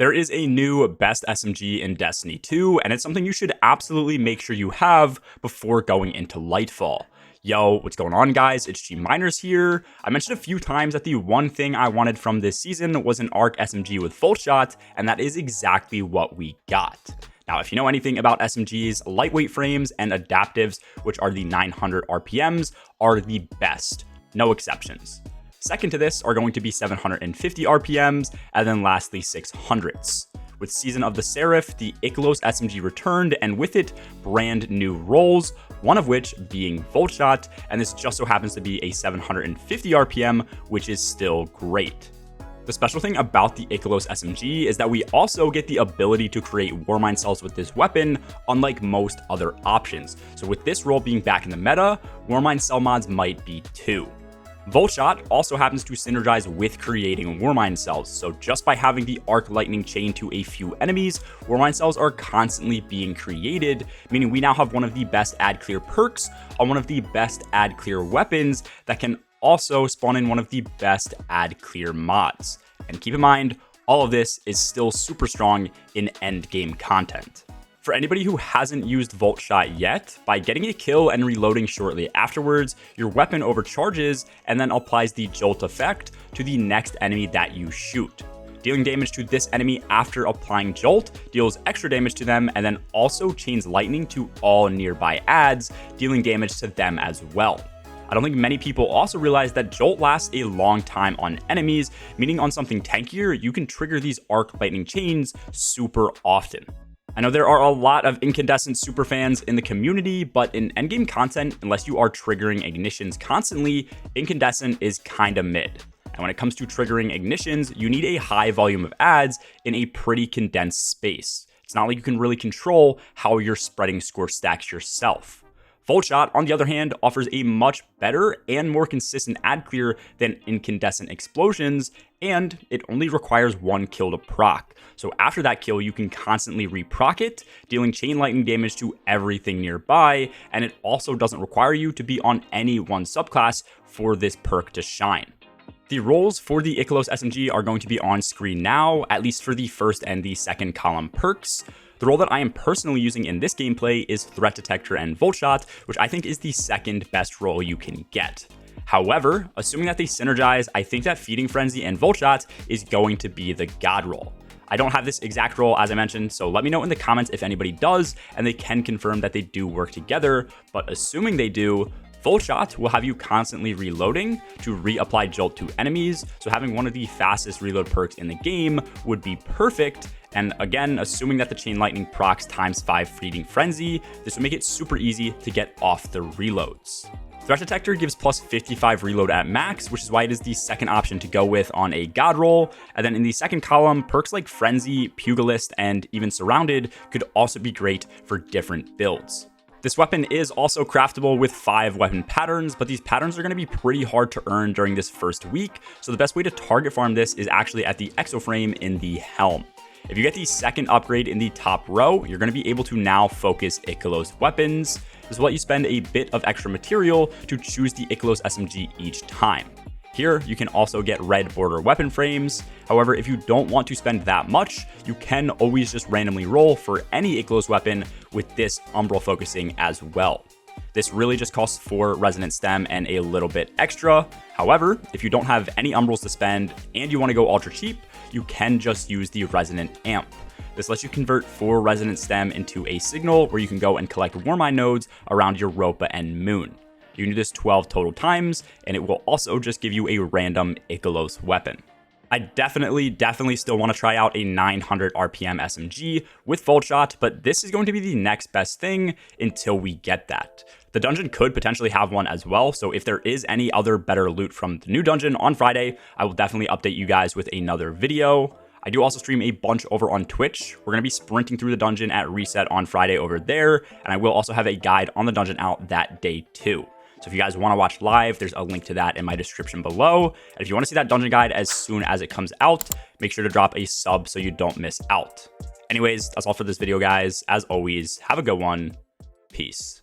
There is a new best SMG in Destiny 2, and it's something you should absolutely make sure you have before going into Lightfall. Yo, what's going on, guys? It's G Miners here. I mentioned a few times that the one thing I wanted from this season was an ARC SMG with Volt Shot, and that is exactly what we got. Now, if you know anything about SMGs, lightweight frames and adaptives, which are the 900 RPMs, are the best. No exceptions. Second to this are going to be 750 RPMs, and then lastly 600s. With Season of the Seraph, the Ikelos SMG returned, and with it, brand new roles, one of which being Volt Shot, and this just so happens to be a 750 RPM, which is still great. The special thing about the Ikelos SMG is that we also get the ability to create Warmind cells with this weapon, unlike most other options. So with this role being back in the meta, Warmind cell mods might be too. Volt Shot also happens to synergize with creating Warmind cells, so just by having the Arc Lightning chain to a few enemies, Warmind cells are constantly being created, meaning we now have one of the best add clear perks on one of the best add clear weapons that can also spawn in one of the best add clear mods. And keep in mind, all of this is still super strong in endgame content. For anybody who hasn't used Volt Shot yet, by getting a kill and reloading shortly afterwards, your weapon overcharges and then applies the jolt effect to the next enemy that you shoot. Dealing damage to this enemy after applying jolt deals extra damage to them and then also chains lightning to all nearby adds, dealing damage to them as well. I don't think many people also realize that jolt lasts a long time on enemies, meaning on something tankier, you can trigger these arc lightning chains super often. I know there are a lot of Incandescent superfans in the community, but in endgame content, unless you are triggering ignitions constantly, Incandescent is kinda mid. And when it comes to triggering ignitions, you need a high volume of adds in a pretty condensed space. It's not like you can really control how you're spreading score stacks yourself. Volt Shot, on the other hand, offers a much better and more consistent add clear than Incandescent explosions, and it only requires one kill to proc. So after that kill, you can constantly reproc it, dealing chain lightning damage to everything nearby, and it also doesn't require you to be on any one subclass for this perk to shine. The roles for the Ikelos SMG are going to be on screen now, at least for the first and the second column perks. The role that I am personally using in this gameplay is Threat Detector and Volt Shot, which I think is the second best role you can get. However, assuming that they synergize, I think that Feeding Frenzy and Volt Shot is going to be the god role. I don't have this exact role as I mentioned, so let me know in the comments if anybody does, and they can confirm that they do work together, but assuming they do, Volt Shot will have you constantly reloading to reapply jolt to enemies, so having one of the fastest reload perks in the game would be perfect. And again, assuming that the Chain Lightning procs ×5 Feeding Frenzy, this would make it super easy to get off the reloads. Threat Detector gives plus 55 reload at max, which is why it is the second option to go with on a god roll. And then in the second column, perks like Frenzy, Pugilist, and even Surrounded could also be great for different builds. This weapon is also craftable with 5 weapon patterns, but these patterns are going to be pretty hard to earn during this first week, so the best way to target farm this is actually at the exoframe in the helm. If you get the second upgrade in the top row, you're going to be able to now focus Ikelos weapons. This will let you spend a bit of extra material to choose the Ikelos SMG each time. Here, you can also get red border weapon frames. However, if you don't want to spend that much, you can always just randomly roll for any Ikelos weapon with this umbral focusing as well. This really just costs 4 resonant stem and a little bit extra. However, if you don't have any umbrals to spend and you want to go ultra cheap, you can just use the resonant amp. This lets you convert 4 resonant stem into a signal where you can go and collect Warmind nodes around Europa and Moon. You can do this 12 total times, and it will also just give you a random Ikelos weapon. I definitely still want to try out a 900 RPM SMG with Volt Shot, but this is going to be the next best thing until we get that. The dungeon could potentially have one as well, so if there is any other better loot from the new dungeon on Friday, I will definitely update you guys with another video. I do also stream a bunch over on Twitch. We're going to be sprinting through the dungeon at reset on Friday over there, and I will also have a guide on the dungeon out that day too. So if you guys want to watch live, there's a link to that in my description below. And if you want to see that dungeon guide as soon as it comes out, make sure to drop a sub so you don't miss out. Anyways, that's all for this video, guys. As always, have a good one. Peace.